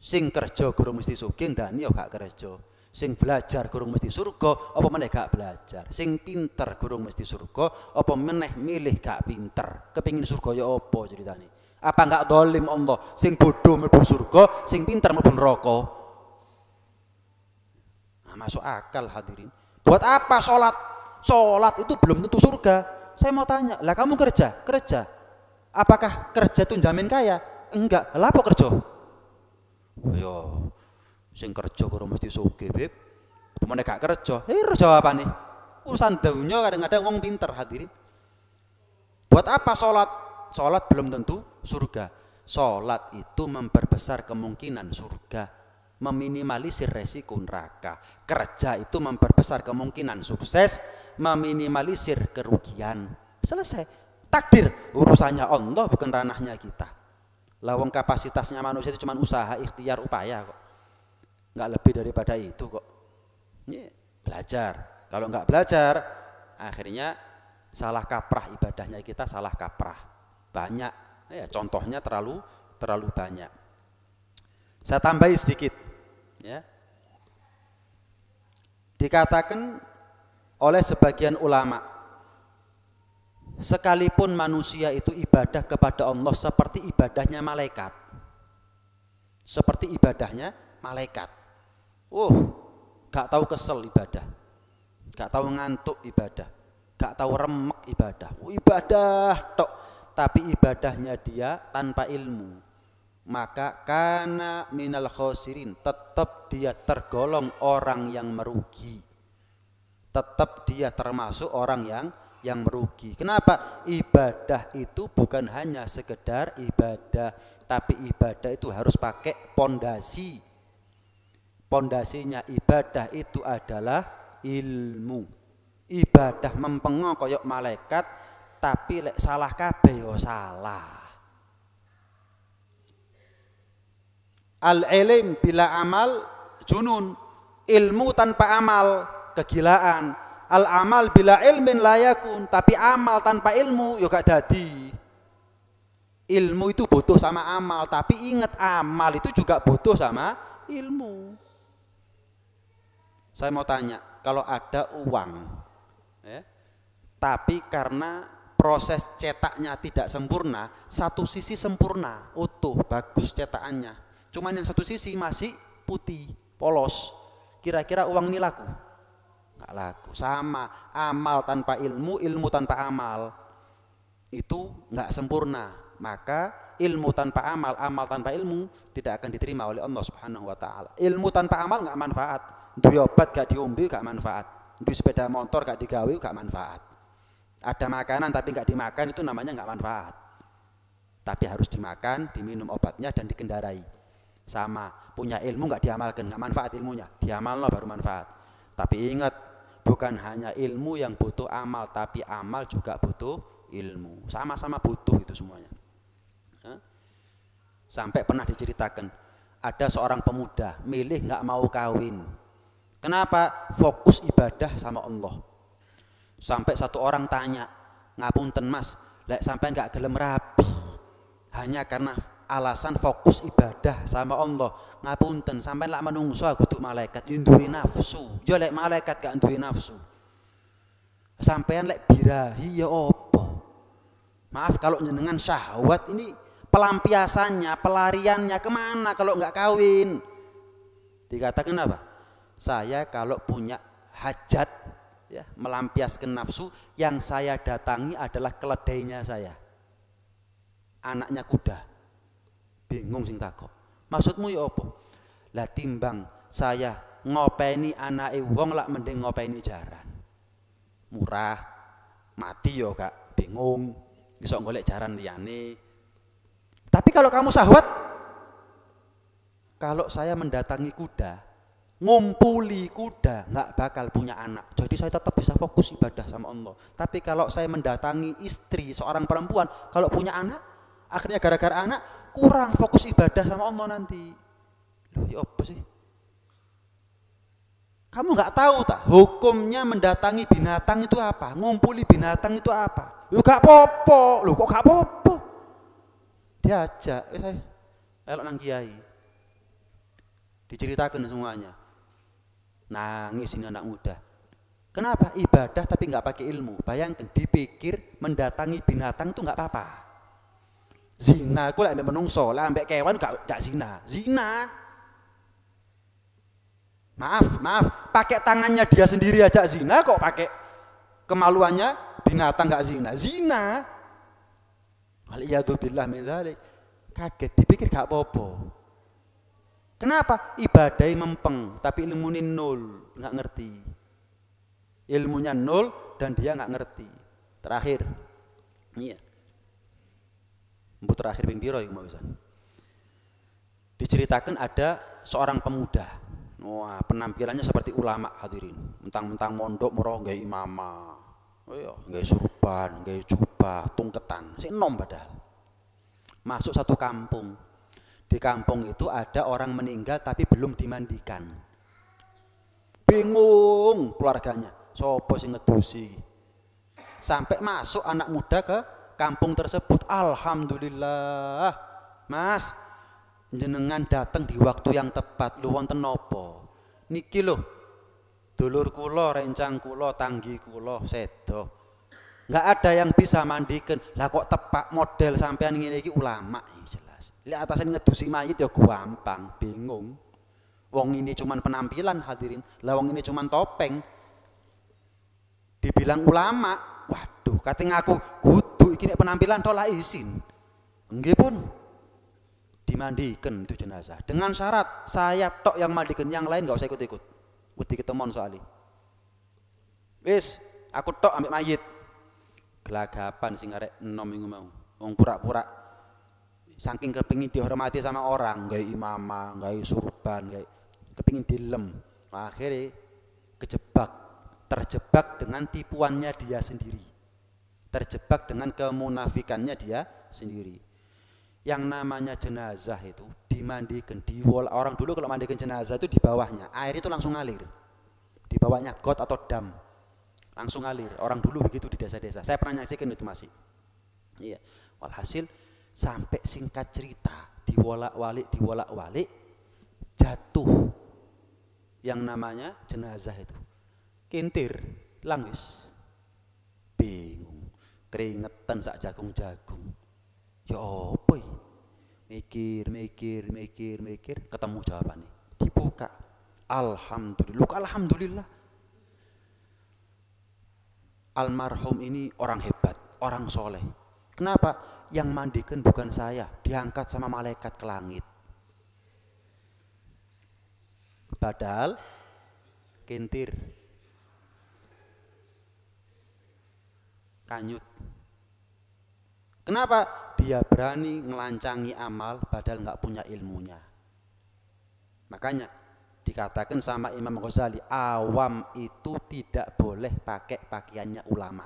Sing kerja guru mesti sugih ndani yo gak kerja. Sing belajar gurung mesti surga, apa meneh gak belajar. Sing pinter gurung mesti surga, apa meneh milih gak pinter. Kepingin surga ya apa ceritane? Apa enggak dolim Allah? Sing bodoh mlebu surga, sing pinter mlebu neraka. Nah, masuk akal hadirin. Buat apa sholat? Sholat itu belum tentu surga. Saya mau tanya, lah kamu kerja? Kerja. Apakah kerja itu jamin kaya? Enggak. Lah apa kerja? Oh yo. Sing kerja karo mesti sugih, Beb. Pemene gak kerja, jawabane. Urusan dunya kadang-kadang wong pinter hadirin. Buat apa sholat? Sholat belum tentu surga. Sholat itu memperbesar kemungkinan surga, meminimalisir resiko neraka. Kerja itu memperbesar kemungkinan sukses, meminimalisir kerugian. Selesai. Takdir urusannya Allah, bukan ranahnya kita. Lawang kapasitasnya manusia itu cuma usaha, ikhtiar, upaya kok. Nggak lebih daripada itu kok. Belajar. Kalau nggak belajar, akhirnya salah kaprah ibadahnya kita, salah kaprah. Banyak. Ya, contohnya terlalu banyak. Saya tambahi sedikit. Ya. Dikatakan oleh sebagian ulama, sekalipun manusia itu ibadah kepada Allah seperti ibadahnya malaikat. Seperti ibadahnya malaikat. Gak tahu kesel ibadah, gak tahu ngantuk ibadah, gak tahu remek ibadah. Ibadah tok, tapi ibadahnya dia tanpa ilmu, maka kana minal khosirin, tetap dia tergolong orang yang merugi. Tetap dia termasuk orang yang merugi. Kenapa? Ibadah itu bukan hanya sekedar ibadah, tapi ibadah itu harus pakai pondasi. Pondasinya ibadah itu adalah ilmu. Ibadah mempengok koyok malaikat, tapi lek salah kabeh yo salah. Al-ilm bila amal junun. Ilmu tanpa amal kegilaan. Al-amal bila ilmin layakun. Tapi amal tanpa ilmu yo gak dadi. Ilmu itu butuh sama amal, tapi ingat amal itu juga butuh sama ilmu. Saya mau tanya, kalau ada uang, ya, tapi karena proses cetaknya tidak sempurna, satu sisi sempurna, utuh, bagus cetakannya, cuman yang satu sisi masih putih, polos, kira-kira uang ini laku? Nggak laku. Sama, amal tanpa ilmu, ilmu tanpa amal, itu nggak sempurna. Maka ilmu tanpa amal, amal tanpa ilmu tidak akan diterima oleh Allah Subhanahu wa Ta'ala. Ilmu tanpa amal nggak manfaat. Duwe obat gak diombe gak manfaat. Duwe sepeda motor gak digawe gak manfaat. Ada makanan tapi gak dimakan, itu namanya gak manfaat. Tapi harus dimakan, diminum obatnya dan dikendarai. Sama, punya ilmu nggak diamalkan, nggak manfaat ilmunya, diamalno baru manfaat. Tapi ingat, bukan hanya ilmu yang butuh amal, tapi amal juga butuh ilmu. Sama-sama butuh itu semuanya. Sampai pernah diceritakan, ada seorang pemuda milih nggak mau kawin. Kenapa? Fokus ibadah sama Allah. Sampai satu orang tanya, ngapunten mas, lek sampai nggak gelem rabi, hanya karena alasan fokus ibadah sama Allah. Ngapunten, sampai lak menungso kudu malaikat, duwe nafsu. Yo lek malaikat gak duwe nafsu. Sampean lek birahi ya opo? Maaf kalau jenengan syahwat ini pelampiasannya, pelariannya kemana kalau nggak kawin? Dikatakan apa? Saya kalau punya hajat, ya, melampiaskan nafsu, yang saya datangi adalah keledainya saya, anaknya kuda. Bingung sing takok, maksudmu ya apa? Lah timbang saya ngopeni anake wong lak mending ngopeni jaran. Murah, mati yo gak bingung, iso golek jaran liyane. Tapi kalau kamu syahwat, kalau saya mendatangi kuda, ngumpuli kuda, nggak bakal punya anak. Jadi saya tetap bisa fokus ibadah sama Allah. Tapi kalau saya mendatangi istri, seorang perempuan, kalau punya anak, akhirnya gara-gara anak, kurang fokus ibadah sama Allah nanti. Loh ya apa sih? Kamu nggak tahu tak? Hukumnya mendatangi binatang itu apa? Ngumpuli binatang itu apa? Yo gak popo. Loh kok gak popo? Diajak, elok nang kiai, diceritakan semuanya, nangis ini anak muda. Kenapa? Ibadah tapi nggak pakai ilmu. Bayangkan, dipikir mendatangi binatang itu nggak apa-apa. Zina, aku lah ambek menungso, lah ambek kewan gak zina. Zina. Maaf, pakai tangannya dia sendiri aja zina, kok pakai kemaluannya binatang gak zina. Zina. Waliyadzubillah min dzalik. Kaget, dipikir gak apa-apa. Kenapa? Ibadahnya mempeng, tapi ilmunya nol, nggak ngerti. Ilmunya nol dan dia nggak ngerti. Terakhir, iya. Terakhir ping piro iku mawisan. Diceritakan ada seorang pemuda. Wah, penampilannya seperti ulama hadirin. Mentang-mentang mondok moro nggawe imamah. Oh iya, nggawe surban, nggawe jubah, tungketan. Sik enom padahal. Masuk satu kampung. Di kampung itu ada orang meninggal tapi belum dimandikan. Bingung keluarganya, sopo sing ngedusi. Sampai masuk anak muda ke kampung tersebut. Alhamdulillah, Mas, jenengan datang di waktu yang tepat. Lu wonten napa? Niki lho, dulur kula, rencang kula, tanggi kula sedo. Enggak ada yang bisa mandikan. Lah kok tepak model sampean ngene iki ulama jelas. Lihat atasnya ngedusi mayit ya gampang, bingung. Wong ini cuman penampilan hadirin. Lah wong ini cuman topeng. Dibilang ulama, waduh, kate ngaku kudu iki nek penampilan tok lah izin. Nggih pun dimandikan itu jenazah. Dengan syarat saya tok yang mandikan, yang lain enggak usah ikut-ikut. Wedi ketemon soalnya. Wis, aku tok ambek mayit. Gelagapan sing arek enom iku mau. Wong pura-pura saking kepingin dihormati sama orang, gawe imamah, gawe surban, gawe kepingin dilem. Akhirnya terjebak dengan tipuannya dia sendiri. Terjebak dengan kemunafikannya dia sendiri. Yang namanya jenazah itu dimandikan, orang dulu kalau mandikan jenazah itu di bawahnya air itu langsung ngalir. Di bawahnya got atau dam. Langsung ngalir. Orang dulu begitu di desa-desa. Saya pernah nyaksikan itu masih. Iya. Walhasil sampai singkat cerita diwolak-walik jatuh yang namanya jenazah itu. Kintir, langis. Bingung. Keringetan sak jagung-jagung. Ya apa iki? Mikir, ketemu jawabannya. Dibuka. Alhamdulillah. Almarhum ini orang hebat, orang soleh. Kenapa? Yang mandikan bukan saya, diangkat sama malaikat ke langit. Padahal kintir, kanyut. Kenapa? Dia berani ngelancangi amal padahal nggak punya ilmunya. Makanya dikatakan sama Imam Ghazali, awam itu tidak boleh pakai pakaiannya ulama.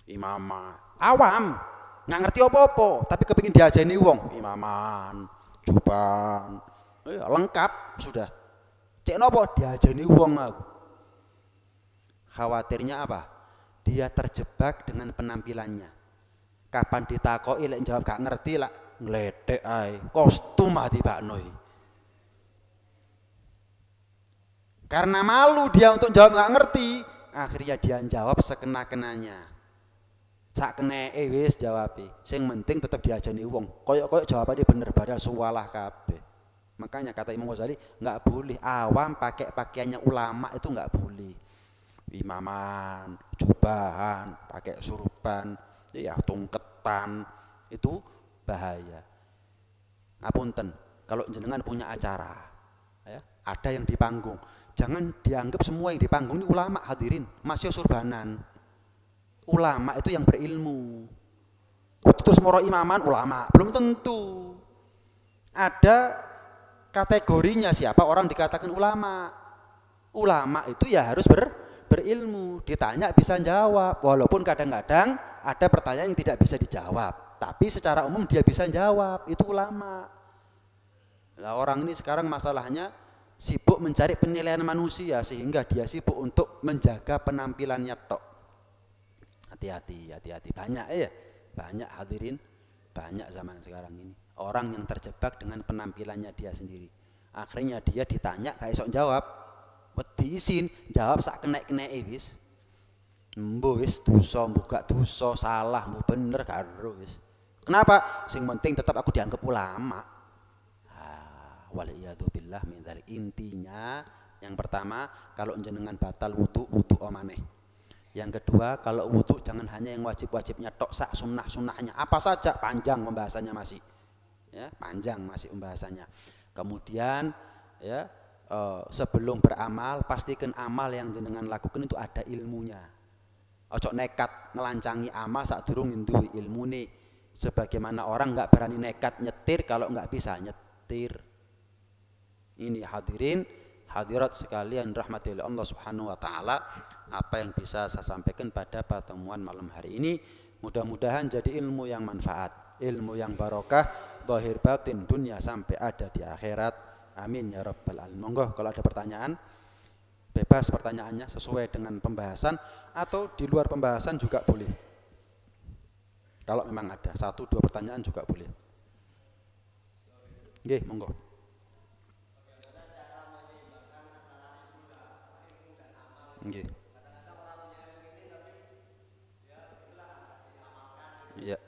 Imamah, awam, nggak ngerti apa-apa, tapi kepingin diajeni wong, imaman, juban, lengkap sudah. Cek nopo diajeni wong aku. Khawatirnya apa? Dia terjebak dengan penampilannya. Kapan ditakoi lek jawab gak ngerti lah ngledek ae, kostum ati bakno. Karena malu dia untuk jawab nggak ngerti, akhirnya dia jawab sekena-kenanya. Sak keneke wis jawabe. Sing penting tetap diajeni wong. Koyok-koyok jawabane bener padahal suwalah kabeh. Makanya kata Imam Ghazali nggak boleh awam pakai pakaiannya ulama, itu nggak boleh. Imaman, jubahan, pakai surban, ya tungketan, itu bahaya. Ngapunten, kalau jenengan punya acara, ya, ada yang di panggung, jangan dianggap semua yang di panggung ini ulama, hadirin, masih surbanan. Ulama itu yang berilmu. Terus moro imaman ulama, belum tentu. Ada kategorinya siapa orang dikatakan ulama. Ulama itu ya harus berilmu, ditanya bisa jawab, walaupun kadang-kadang ada pertanyaan yang tidak bisa dijawab, tapi secara umum dia bisa jawab, itu ulama. Nah, orang ini sekarang masalahnya sibuk mencari penilaian manusia sehingga dia sibuk untuk menjaga penampilannya tok. Hati-hati, banyak ya, banyak hadirin, banyak zaman sekarang ini orang yang terjebak dengan penampilannya dia sendiri. Akhirnya dia ditanya gak iso jawab, diisin jawab sak kenek-keneke wis. Mbo wis dosa, buka dosa, salah, mbo bener karo wis. Kenapa? Sing penting tetap aku dianggap ulama. Waliyadzubillah min dzalik. Intinya yang pertama, kalau jenengan batal wudu omaneh. Yang kedua, kalau wudu jangan hanya yang wajib-wajibnya tok, sak sunnah-sunnahnya apa saja, panjang pembahasannya masih. Ya, panjang masih pembahasannya. Kemudian ya, sebelum beramal pastikan amal yang jenengan lakukan itu ada ilmunya. Ojo nekat ngelancangi amal saat durung nduwe ilmune. Sebagaimana orang nggak berani nekat nyetir kalau nggak bisa nyetir. Ini hadirin, hadirat sekalian rahmati oleh Allah Subhanahu wa taala, apa yang bisa saya sampaikan pada pertemuan malam hari ini mudah-mudahan jadi ilmu yang manfaat, ilmu yang barokah, zahir batin dunia sampai ada di akhirat. Amin ya rabbal alamin. Monggo kalau ada pertanyaan, bebas pertanyaannya sesuai dengan pembahasan atau di luar pembahasan juga boleh. Kalau memang ada 1-2 pertanyaan juga boleh. Nggih, monggo. Nggih. Iya.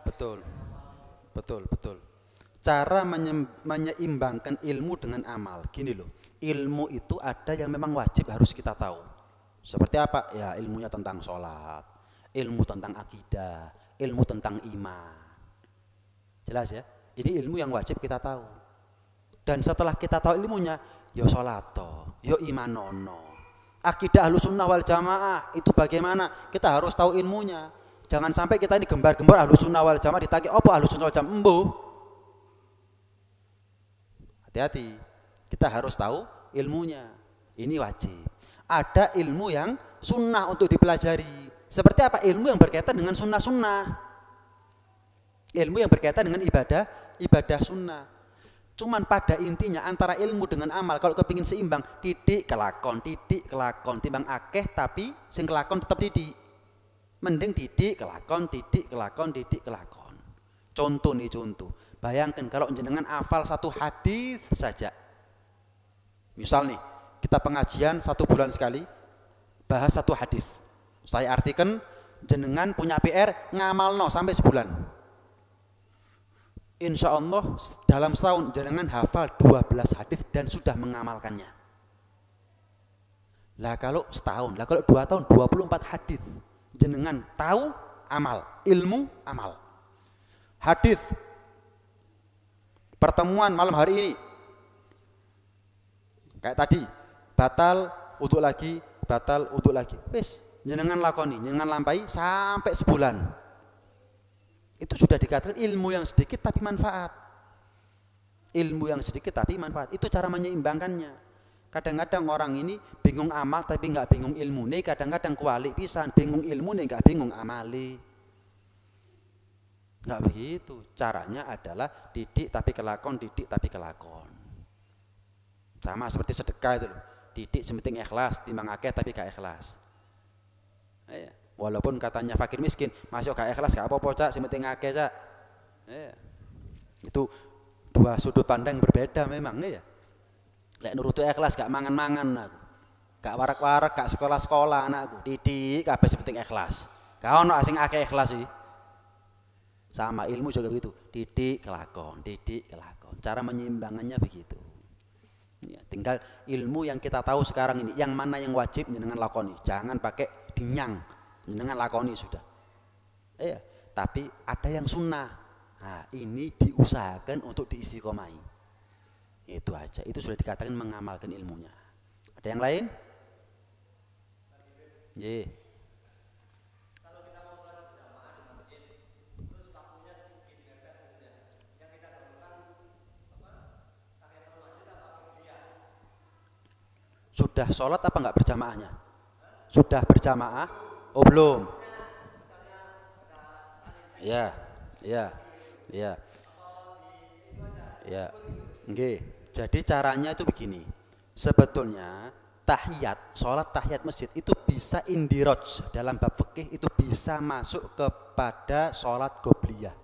Betul. Cara menyeimbangkan ilmu dengan amal. Gini loh, ilmu itu ada yang memang wajib harus kita tahu. Seperti apa? Ya ilmunya tentang sholat, ilmu tentang akidah, ilmu tentang iman. Jelas ya? Ini ilmu yang wajib kita tahu. Dan setelah kita tahu ilmunya, yo sholato, yo imanono. Akidah Ahlussunnah wal Jamaah itu bagaimana? Kita harus tahu ilmunya. Jangan sampai kita ini gembar-gembar Ahlussunnah wal Jamaah ditagi apa Ahlussunnah wal Jamaah embuh. Hati-hati. Kita harus tahu ilmunya. Ini wajib. Ada ilmu yang sunnah untuk dipelajari. Seperti apa? Ilmu yang berkaitan dengan sunnah-sunnah. Ilmu yang berkaitan dengan ibadah sunnah. Cuman pada intinya antara ilmu dengan amal kalau kepingin seimbang, titik kelakon, timbang akeh tapi sing kelakon tetap titik. Mending titik kelakon. Contoh nih contoh. Bayangkan kalau jenengan hafal satu hadis saja. Misal nih, kita pengajian 1 bulan sekali bahas satu hadis. Saya artikan jenengan punya PR ngamalno sampai sebulan. Insya Allah dalam setahun jenengan hafal 12 hadis dan sudah mengamalkannya. Lah kalau setahun, lah kalau 2 tahun 24 hadis. Jenengan tahu amal, ilmu amal. Hadis pertemuan malam hari ini. Kayak tadi, batal uduk lagi. Wis, jenengan lakoni, jenengan lampai sampai sebulan. Itu sudah dikatakan ilmu yang sedikit tapi manfaat. ilmu yang sedikit tapi manfaat. Itu cara menyeimbangkannya. Kadang-kadang orang ini bingung amal tapi nggak bingung ilmu nih. Kadang-kadang kualik pisan, bingung ilmu nih nggak bingung amali. Nggak begitu. Caranya adalah didik tapi kelakon, didik tapi kelakon. Sama seperti sedekah itu loh. Didik sementing ikhlas, timbang akeh tapi gak ikhlas. Walaupun katanya fakir miskin, masuk gak ikhlas gak apa-apa cak, sementing akeh cak. Itu dua sudut pandang berbeda memang ya. Lek nuruti ikhlas gak mangan-mangan aku. Gak warak-warak, gak sekolah-sekolah anakku. Didik kabeh sementing ikhlas. Gak ono sing akeh ikhlas sih. Sama ilmu juga begitu. Didik kelakon, didik kelakon. Cara menyeimbangkannya begitu. Ya, tinggal ilmu yang kita tahu sekarang ini, yang mana yang wajib jenengan lakoni. Jangan pakai dinyang, jenengan lakoni sudah. Tapi ada yang sunnah. Nah, ini diusahakan untuk diistiqomahi. Itu aja, itu sudah dikatakan mengamalkan ilmunya. Ada yang lain? Ye. Kalau kita mau sholat berjamaah di masjid, terus waktunya sedikit dipepet, yang kita lakukan tahiyatul masjid apa kemudian? Sudah sholat apa enggak berjamaahnya? Sudah berjamaah? Oh belum. Ya. Nggih. Jadi caranya itu begini. Sebetulnya sholat tahiyat masjid itu bisa indiroj dalam bab fikih, itu bisa masuk kepada sholat qobliyah.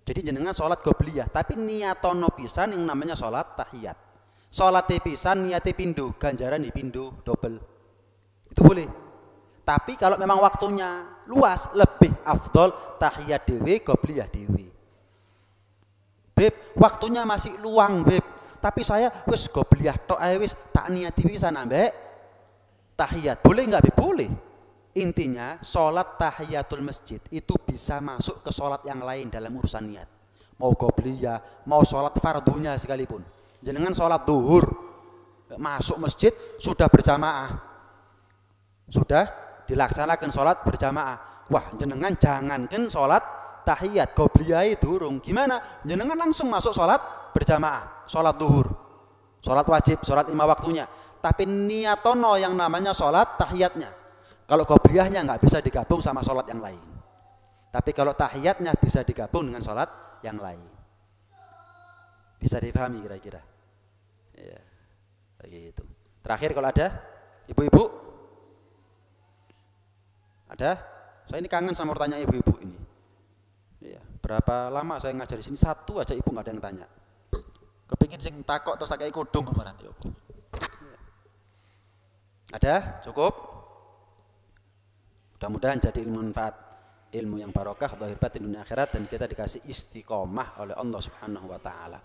Jadi jenengan sholat qobliyah, tapi niatono pisan yang namanya sholat tahiyat. Sholat pisan niati pindu, ganjaran di pindu double. Itu boleh. Tapi kalau memang waktunya luas, lebih afdol tahiyat dewe, qobliyah dewe. Beb, waktunya masih luang, beb. Tapi saya wis qobliyah tok ae wis tak niati pisan ambek tahiyat. Boleh enggak, beb? Boleh. Intinya sholat tahiyatul masjid itu bisa masuk ke sholat yang lain dalam urusan niat. Mau qobliyah, mau sholat fardunya sekalipun. Jenengan sholat duhur masuk masjid sudah berjamaah, sudah dilaksanakan sholat berjamaah. Wah, jenengan jangankan sholat tahiyat, qobliyah durung. Gimana? Jenengan langsung masuk sholat berjamaah, sholat duhur, sholat wajib, sholat 5 waktunya. Tapi niatono yang namanya sholat tahiyatnya. Kalau qobliyahnya nggak bisa digabung sama sholat yang lain. Tapi kalau tahiyatnya bisa digabung dengan sholat yang lain. Bisa dipahami kira-kira? Ya, begitu. Terakhir kalau ada, ibu-ibu, ada? Saya ini kangen sama pertanyaan ibu-ibu ini. Ya, berapa lama saya ngajar di sini, satu aja ibu nggak ada yang tanya. Kepingin sing takok terus kayak kudung kemarin. Ada? Cukup? Mudah-mudahan jadi ilmu manfaat, ilmu yang barokah, zahir batin dunia akhirat, dan kita dikasih istiqomah oleh Allah Subhanahu wa taala.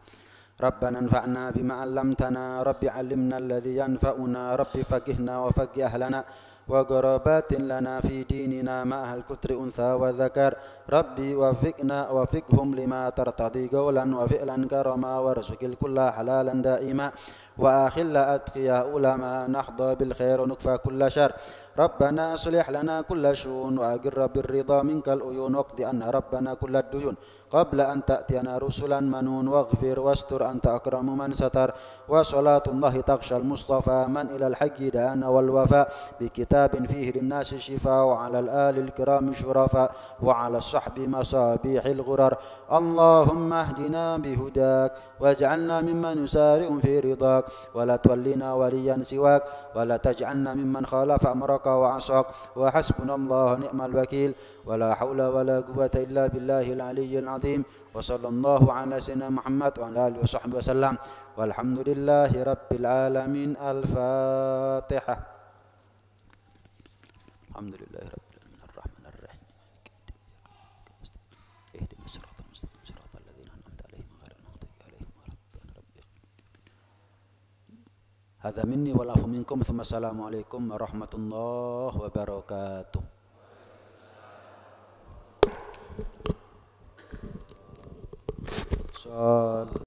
Rabbana anfa'na bima 'allamtana, Rabbi 'allimna alladhi yanfa'una, Rabbi faqihna wa faqih ahlana wa qarabatin lana fi dinina ma'al kutri untha wa dzakar. Rabbi wafiqna wa fiqhum lima tartadi qawlan wa fi'lan karama warzuqil kulla halalan daima wa akhilla atqiya ulama nahdha bil khair wa nukfa kulla syar. ربنا اصلح لنا كل شؤون وأقر بالرضا منك العيون واقض عنا ربنا كل الديون قبل أن تأتينا رسلا منون واغفر واستر أنت أكرم من ستر وصلاة الله تغشى المصطفى من إلى الحق دان والوفاء بكتاب فيه للناس شفاء وعلى الآل الكرام شرفاء وعلى الصحب مصابيح الغرر. اللهم اهدنا بهداك واجعلنا ممن يسارع في رضاك ولا تولنا وليا سواك ولا تجعلنا ممن خالف أمرك وعصاك وحسبنا الله ونعم الوكيل ولا حول ولا قوة إلا بالله العلي العظيم وصلى الله على سيدنا محمد وعلى آله وصحبه وسلم والحمد لله رب العالمين. الفاتحة. الحمد لله رب العالمين الرحمن الرحيم اهدنا الصراط المستقيم صراط الذين أنعمت عليهم غير المغضوب عليهم ولا الضالين. هذا مني والعفو منكم ثم السلام عليكم ورحمة الله وبركاته.